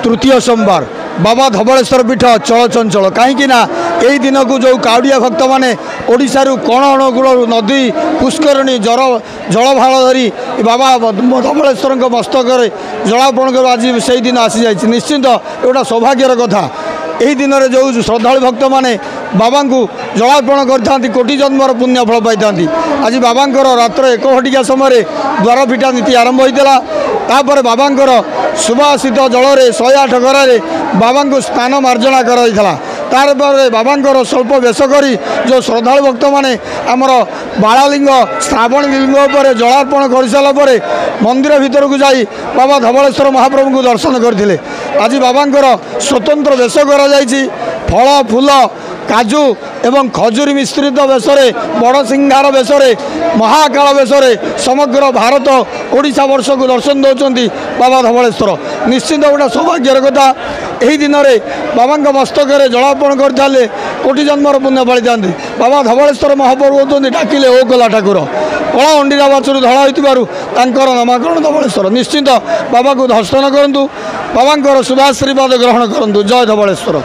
तृतीय सोमवार बाबा धवलेश्वर पीठ चलचंचल कहीं यही दिन को जो काउड़िया भक्त मैंने ओडिशारू कोण अणुकूल नदी पुष्करणी जल भाल धरी बाबा धवलेश्वर मस्तक जलार्पण कर आज से दिन आसी जाए निश्चिंत गोटा सौभाग्यर कथा यही दिन में जो श्रद्धा भक्त मैंने बाबा को जलार्पण करते कोटि जन्मर पुण्यफल पाई आज बाबा रात्र 1 घटिका समय द्वार फिटा नीति आरंभ होता तापर बाबा सुभाषित जल 108 गरारे बाबा को स्नान मार्जना कराइला तार बाबा स्वल्प बेश कर जो श्रद्धा भक्त मैंने आमर बालालिंग श्रावण लिंग पर जलार्पण कर सारापर मंदिर भीतर को जाई बाबा धवलेश्वर महाप्रभु को दर्शन करते आज बाबा स्वतंत्र बेश कर फल फूल काजू एवं खजूरी मिश्रित बेशरे बड़ सिंहार बेशरे महाकाल बेशरे समग्र भारत ओडिशा वर्ष को दर्शन दौरान बाबा धवलेश्वर निश्चित गोटे सौभाग्यर कथा यही दिन में बाबा मस्तक जलार्पण करते कोटि जन्मर पुण्य पाई था बाबा धवलेश्वर महाप्रभु होती डाकिले ओ कला ठाकुर कला अंडीरा बाचर धड़ा होकर नामकरण धवलेश्वर निश्चित बाबा को दर्शन करूँ बाबा शुभाशीर्वाद ग्रहण करूँ जय धवलेश्वर।